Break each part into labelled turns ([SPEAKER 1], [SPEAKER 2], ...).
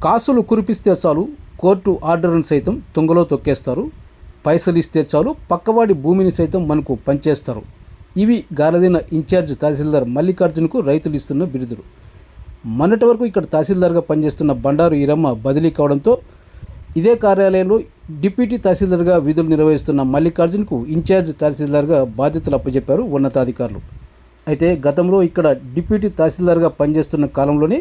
[SPEAKER 1] కాసులు కురిపిస్తే చాలు కోర్టు ఆర్డర్ను సైతం తుంగలో తొక్కేస్తారు. పైసలు ఇస్తే చాలు పక్కవాడి భూమిని సైతం మనకు పంచేస్తారు. ఇవి గారదీన ఇన్ఛార్జ్ తహసీల్దార్ మల్లికార్జునకు రైతులు ఇస్తున్న బిరుదులు. మొన్నటి వరకు ఇక్కడ తహసీల్దార్గా పనిచేస్తున్న బండారు ఈరమ్మ బదిలీ కావడంతో ఇదే కార్యాలయంలో డిప్యూటీ తహసీల్దార్గా విధులు నిర్వహిస్తున్న మల్లికార్జునకు ఇన్ఛార్జ్ తహసీల్దార్గా బాధ్యతలు అప్పచెప్పారు ఉన్నతాధికారులు. అయితే గతంలో ఇక్కడ డిప్యూటీ తహసీల్దార్గా పనిచేస్తున్న కాలంలోనే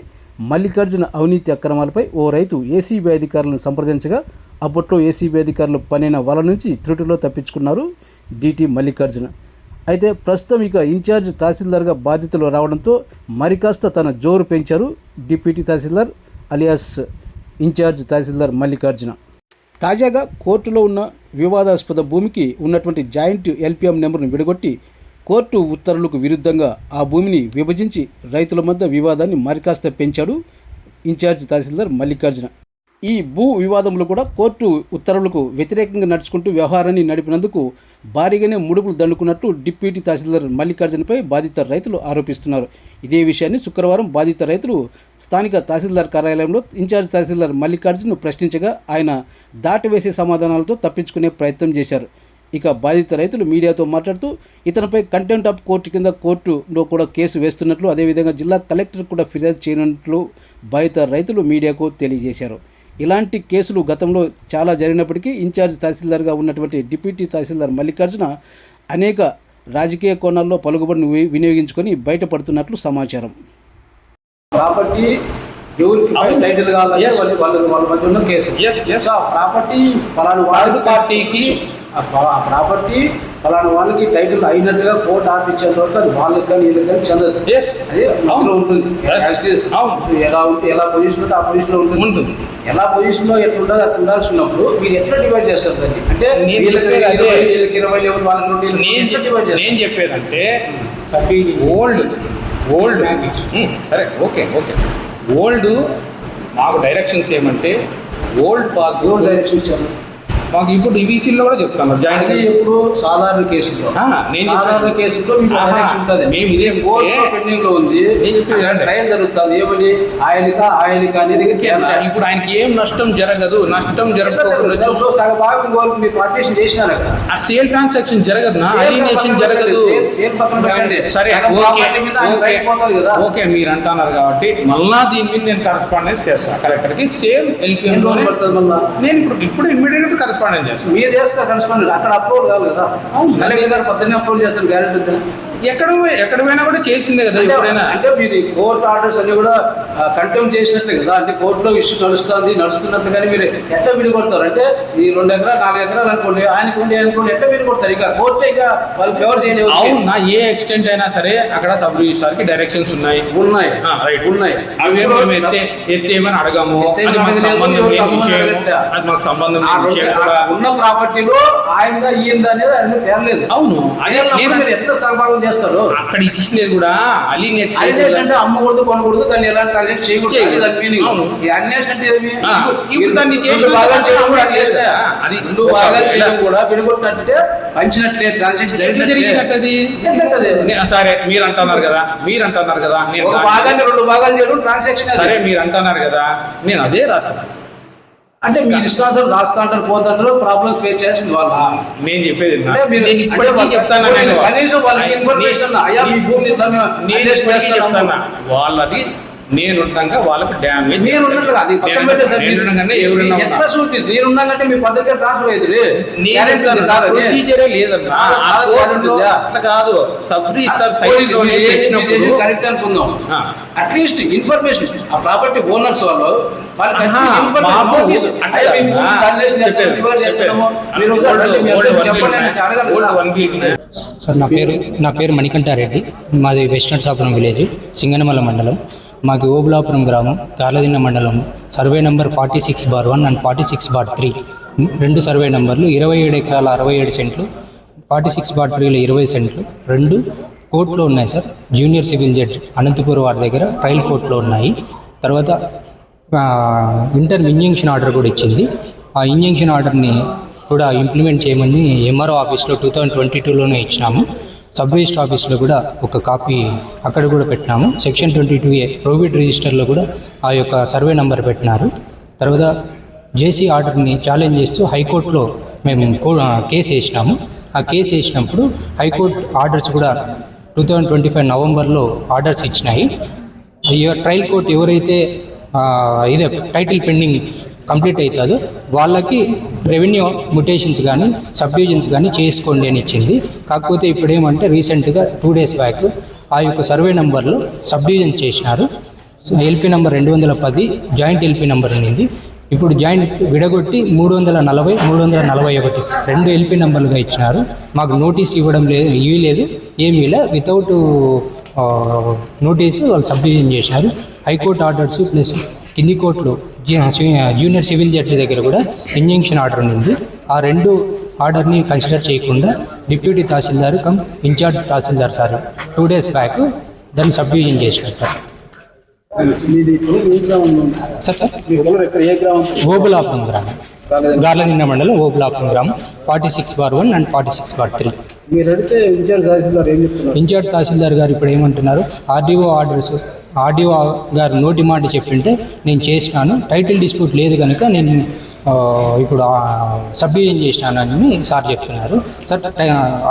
[SPEAKER 1] మల్లికార్జున అవినీతి అక్రమాలపై ఓ రైతు ఏసీబీ అధికారులను సంప్రదించగా అప్పట్లో ఏసీబీ అధికారులు పనిన వల నుంచి త్రుటిలో తప్పించుకున్నారు డిటి మల్లికార్జున. అయితే ప్రస్తుతం ఇక ఇన్ఛార్జ్ తహసీల్దార్గా బాధ్యతలు రావడంతో మరికాస్త తన జోరు పెంచారు డిప్యూటీ తహసీల్దార్ అలియాస్ ఇన్ఛార్జ్ తహసీల్దార్ మల్లికార్జున. తాజాగా కోర్టులో ఉన్న వివాదాస్పద భూమికి ఉన్నటువంటి జాయింట్ ఎల్పిఎం నెంబర్ను విడగొట్టి కోర్టు ఉత్తర్వులకు విరుద్ధంగా ఆ భూమిని విభజించి రైతుల మధ్య వివాదాన్ని మరికాస్త పెంచాడు ఇన్ఛార్జ్ తహసీల్దార్ మల్లికార్జున. ఈ భూ వివాదంలో కూడా కోర్టు ఉత్తర్వులకు వ్యతిరేకంగా నడుచుకుంటూ వ్యవహారాన్ని నడిపినందుకు భారీగానే ముడుపులు దండుకున్నట్లు డిప్యూటీ తహసీల్దార్ మల్లికార్జునపై బాధిత రైతులు ఆరోపిస్తున్నారు. ఇదే విషయాన్ని శుక్రవారం బాధిత రైతులు స్థానిక తహసీల్దార్ కార్యాలయంలో ఇన్ఛార్జ్ తహసీల్దార్ మల్లికార్జునను ప్రశ్నించగా ఆయన దాటివేసే సమాధానాలతో తప్పించుకునే ప్రయత్నం చేశారు. ఇక బాధిత రైతులు మీడియాతో మాట్లాడుతూ ఇతనిపై కంటెంప్ట్ ఆఫ్ కోర్టు కింద కోర్టులో కూడా కేసు వేస్తున్నట్లు, అదేవిధంగా జిల్లా కలెక్టర్ కూడా ఫిర్యాదు చేయనున్నట్లు బాధిత రైతులు మీడియాకు తెలియజేశారు. ఇలాంటి కేసులు గతంలో చాలా జరిగినప్పటికీ ఇన్ఛార్జ్ తహసీల్దార్గా ఉన్నటువంటి డిప్యూటీ తహసీల్దార్ మల్లికార్జున అనేక రాజకీయ కోణాల్లో పలుకుబడిని వినియోగించుకొని బయటపడుతున్నట్లు సమాచారం. ప్రాపర్టీ ఎవరికి టైటిల్ కావాలంటే వాళ్ళ మధ్య ఉన్న కేసు ప్రాపర్టీ పలానా పార్టీకి ప్రాపర్టీ పలానా వాళ్ళకి టైటిల్ అయినట్టుగా కోర్టు ఆర్డర్ ఇచ్చేంత వరకు అది వాళ్ళకి కానీ వీళ్ళకి కానీ చెందదు. అదే అందులో ఉంటుంది. ఎలా పొజిషన్ ఉంటే ఆ పొజిషన్లో ఉంటుంది. ఎలా పొజిషన్లో ఎట్లా ఉండాల్సి ఉన్నప్పుడు మీరు ఎట్లా డివైడ్ చేస్తారు దాన్ని? అంటే వీళ్ళకి 20 లెవెల్ వాళ్ళకి డివైడ్ చేస్తారు.
[SPEAKER 2] నేను చెప్పేదంటే ఓల్డ్ సరే ఓకే ఓల్డ్ మాకు డైరెక్షన్స్ ఏమంటే ఓల్డ్
[SPEAKER 1] డైరెక్షన్ ఇచ్చారు
[SPEAKER 2] మాకు. ఇప్పుడు ఈబీసీలో కూడా చెప్తాను జాయింట్
[SPEAKER 1] ఇప్పుడు సాధారణ కేసులో పెండింగ్ లో ఉంది, ట్రయల్ జరుగుతుంది. ఏమని ఆయనక అనేది
[SPEAKER 2] ఇప్పుడు ఆయనకి ఏం నష్టం జరగదు. నష్టం జరగకుండా
[SPEAKER 1] సగభాగం వాళ్ళు మీరు పార్టీషన్ చేసినారు అక్కడ.
[SPEAKER 2] ఆ సేల్ ట్రాన్సాక్షన్ జరగదు, అలినేషన్ జరగదు. సరే ఓకే మీరు అంటున్నారు కాబట్టి మళ్ళా దీని మీద నేను కరెస్పాండెన్స్ చేస్తాను కలెక్టర్కి. సేమ్ ఎల్పిఎం నేను ఇప్పుడు ఇమ్మీడియట్ కరెస్పాండెన్స్
[SPEAKER 1] మీరు చేస్తారు కరెస్పాండెంట్. అక్కడ అప్రూవల్ కావాలి కదా. కలెక్టర్ గారు పొద్దున్నే అప్రూవల్ చేస్తారు గ్యారెంటీ.
[SPEAKER 2] ఎక్కడ పోయినా కూడా చేసిందే కదా. ఎప్పుడైనా
[SPEAKER 1] అంటే మీరు కోర్టు ఆర్డర్స్ అన్ని కూడా కంటెంప్ట్ చేసినట్లే కదా. అంటే కోర్టులో ఇష్యూ నడుస్తున్నట్లు కానీ మీరు ఎట్లా విడిగొడతారు? అంటే ఈ 2 ఎకరాలు 4 ఎకరాలు అనుకోండి, ఆయనకోండి ఎట్లా విడిగొడతారు? ఇక కోర్టు ఇక వాళ్ళు ఫేవర్ చేయలేదు.
[SPEAKER 2] అవునా, ఏ ఎక్స్టెంట్ అయినా సరే అక్కడ సబ్ రిజిస్ట్రార్ కి డైరెక్షన్స్ ఉన్నాయి. అవి మేము ఎత్తేమని అడగము. మాకు సంబంధం
[SPEAKER 1] ఉన్న ప్రాపర్టీలో ఆయన ఈయన అనేది ఆయన తేరలేదు.
[SPEAKER 2] అవును,
[SPEAKER 1] మీరు ఎట్లా సహభాగం చేస్తారు?
[SPEAKER 2] అక్కడ ఇచ్చినది కూడా
[SPEAKER 1] అలినేషన్ అంటే అమ్మకూడదు కొనకూడదు, దాన్ని ఎలా ట్రాన్సాక్ట్ చేయకూడదు. దాన్ని కూడా విడగొట్టినట్టే పంచినట్లే ట్రాన్సాక్షన్ జరిగినట్టు.
[SPEAKER 2] సరే మీరు అంటున్నారు కదా
[SPEAKER 1] ఒక భాగాన్ని 2 భాగాలు చేయడం ట్రాన్సాక్షన్.
[SPEAKER 2] సరే మీరు అంటున్నారు కదా, నేను అదే రాస్తాను.
[SPEAKER 1] అంటే మీరు ఇష్టానుసారం రాస్తా అంటారు, పోతారు, ప్రాబ్లమ్ ఫేస్ చేయాల్సింది వాళ్ళ.
[SPEAKER 2] నేను చెప్పేది
[SPEAKER 1] కనీసం వాళ్ళకి ఇన్ఫర్మేషన్ అయ్యా మీ భూమిని
[SPEAKER 2] వాళ్ళది నేనుండగా వాళ్ళకి డ్యామేజ్
[SPEAKER 1] నేనుండగానే మీ పద్ధతిగా ట్రాన్స్ఫర్
[SPEAKER 2] ప్రొసీజరే లేదన్నా కాదు. సబ్ రిజిస్టర్ సైట్
[SPEAKER 1] కరెక్ట్ అనుకుందాం. అట్లీస్ట్ ఇన్ఫర్మేషన్ ఆ ప్రాపర్టీ ఓనర్స్ వాళ్ళు
[SPEAKER 3] సార్ నా పేరు మణికంఠారెడ్డి. మాది వెస్టర్న్ సాపురం విలేజ్, సింగనమల మండలం. మాకు ఓబులాపురం గ్రామం, గార్లదిన్న మండలం. సర్వే నెంబర్ 46/1 అండ్ 46/3 2 సర్వే నెంబర్లు. 27 ఎకరాల 67 సెంట్లు, 46/3లో 20 సెంట్లు 2 కోర్టులో ఉన్నాయి sir. Junior civil judge Anantapur వారి దగ్గర ట్రయల్ కోర్టులో ఉన్నాయి. తర్వాత ఇంజంక్షన్ ఆర్డర్ కూడా ఇచ్చింది. ఆ ఇంజంక్షన్ ఆర్డర్ని కూడా ఇంప్లిమెంట్ చేయమని ఎంఆర్ఓ ఆఫీస్లో 2022లోనే ఇచ్చినాము. సబ్ రిజిస్టర్ ఆఫీస్లో కూడా ఒక కాపీ అక్కడ కూడా పెట్టినాము. సెక్షన్ 22A ప్రైవేట్ రిజిస్టర్లో కూడా ఆ యొక్క సర్వే నెంబర్ పెట్టినారు. తర్వాత జేసీ ఆర్డర్ని ఛాలెంజ్ చేస్తూ హైకోర్టులో మేము కేసు వేసినాము. ఆ కేసు వేసినప్పుడు హైకోర్టు ఆర్డర్స్ కూడా 2025 నవంబర్లో ఆర్డర్స్ ఇచ్చినాయి. ట్రయల్ కోర్ట్ ఎవరైతే ఇదే టైటిల్ పెండింగ్ కంప్లీట్ అవుతుందో వాళ్ళకి రెవెన్యూ మ్యుటేషన్స్ కానీ సబ్డివిజన్స్ కానీ చేసుకోండి అని ఇచ్చింది. కాకపోతే ఇప్పుడు ఏమంటే రీసెంట్గా 2 days బ్యాక్ ఆ యొక్క సర్వే నెంబర్లో సబ్డివిజన్ చేసినారు. LP number 210 joint LP number ఉంది. ఇప్పుడు జాయింట్ విడగొట్టి 340, 341 రెండు ఎల్పీ నెంబర్లుగా ఇచ్చినారు. మాకు నోటీస్ ఇవ్వడం లేదు, ఇవ్వలేదు, ఏమీ లే, వితౌట్ నోటీసు వాళ్ళు సబ్డివిజన్ చేసినారు. హైకోర్టు ఆర్డర్స్ ప్లస్ కింది కోర్టులో జూనియర్ సివిల్ జడ్జి దగ్గర కూడా ఇంజంక్షన్ ఆర్డర్ ఉంది. ఆ రెండు ఆర్డర్ని కన్సిడర్ చేయకుండా డిప్యూటీ తహసీల్దార్ కమ్ ఇన్ఛార్జ్ తహసీల్దార్ సార్ 2 days బ్యాక్ దాన్ని సబ్డివిజన్ చేసినారు సార్. ఓబులాపురం గ్రామం, గార్లదిన్న మండలం ఓబులాపురం గ్రామం, 46/1 and 46/3.
[SPEAKER 1] మీరు అడిగితే ఇన్ఛార్జ్ తహసీల్దార్ ఏం చెప్తున్నారు?
[SPEAKER 3] ఇన్ఛార్జ్ తహసీల్దార్ గారు ఇప్పుడు ఏమంటున్నారు, ఆర్డీఓ గారు నోటి మాట చెప్పింటే నేను చేసినాను, టైటిల్ డిస్ప్యూట్ లేదు కనుక నేను ఇప్పుడు సబ్డివిజన్ చేసినానని సార్ చెప్తున్నారు. సార్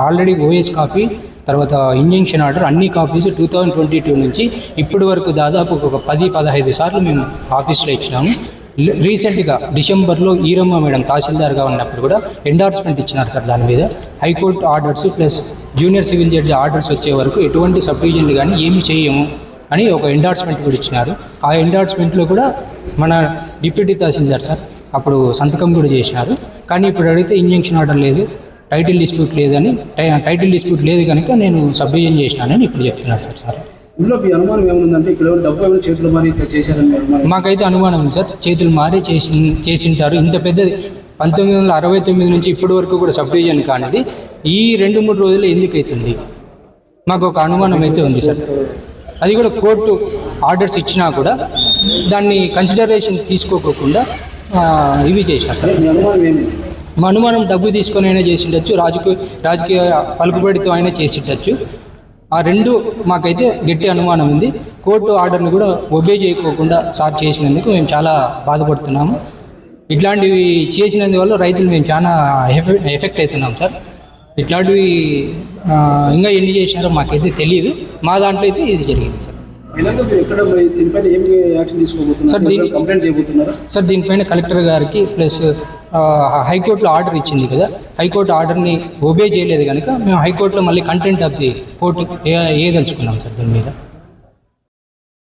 [SPEAKER 3] ఆల్రెడీ ఓఎస్ కాపీ తర్వాత ఇంజంక్షన్ ఆర్డర్ అన్ని కాపీస్ 2022 నుంచి ఇప్పటి వరకు దాదాపు ఒక 10-15 సార్లు మేము ఆఫీస్లో ఇచ్చినాము. రీసెంట్గా డిసెంబర్లో ఈరమ్మ మేడం తహసీల్దార్గా ఉన్నప్పుడు కూడా ఎండార్స్మెంట్ ఇచ్చినారు సార్. దాని మీద high court orders plus junior civil judge orders వచ్చే వరకు ఎటువంటి సబ్డివిజన్లు కానీ ఏమి చేయము అని ఒక ఎండార్స్మెంట్ కూడా ఇచ్చినారు. ఆ ఎండార్స్మెంట్లో కూడా మన డిప్యూటీ తహసీల్దార్ సార్ అప్పుడు సంతకం కూడా చేసినారు. కానీ ఇప్పుడు అడిగితే ఇంజంక్షన్ ఆర్డర్ లేదు, టైటిల్ డిస్ప్యూట్ లేదని, టైటిల్ డిస్ప్యూట్ లేదు కనుక నేను సబ్డివిజన్ చేసినానని ఇప్పుడు చెప్తున్నారు సార్.
[SPEAKER 1] ఇందులో మీ అనుమానం ఏముందంటే ఇక్కడ డబ్బు ఏమైనా చేతులు మారి ఇట్లా చేశారని
[SPEAKER 3] మాకైతే అనుమానం ఉంది సార్. చేతులు మారి చేసింటారు. ఇంత పెద్దది 1969 నుంచి ఇప్పటి వరకు కూడా సబ్డివిజన్ కానిది ఈ 2-3 రోజులు ఎందుకు అవుతుంది మాకు ఒక అనుమానం అయితే ఉంది సార్. అది కూడా కోర్టు ఆర్డర్స్ ఇచ్చినా కూడా దాన్ని కన్సిడరేషన్ తీసుకోకుండా ఇవి చేశారు సార్. మా అనుమానం డబ్బు తీసుకొని అయినా చేసి ఉండొచ్చు, రాజకీయ పలుకుబడితో అయినా చేసి ఉండొచ్చు. ఆ రెండు మాకైతే గట్టి అనుమానం ఉంది. కోర్టు ఆర్డర్ని కూడా ఒబే చేయకోకుండా సార్ చేసినందుకు మేము చాలా బాధపడుతున్నాము. ఇట్లాంటివి చేసినందువల్ల రైతులు మేము చాలా ఎఫెక్ట్ అవుతున్నాం సార్. ఇట్లాంటివి ఇంకా ఎన్ని చేసినారో మాకైతే తెలియదు. మా దాంట్లో అయితే ఇది జరిగింది సార్. సార్ దీనిపైన కలెక్టర్ గారికి ప్లస్ హైకోర్టులో ఆర్డర్ ఇచ్చింది కదా, హైకోర్టు ఆర్డర్ని ఒబే చేయలేదు కనుక మేము హైకోర్టులో మళ్ళీ కంటెంట్ ఆఫ్ ది కోర్టు ఏదలుచుకున్నాం సార్ దీని మీద.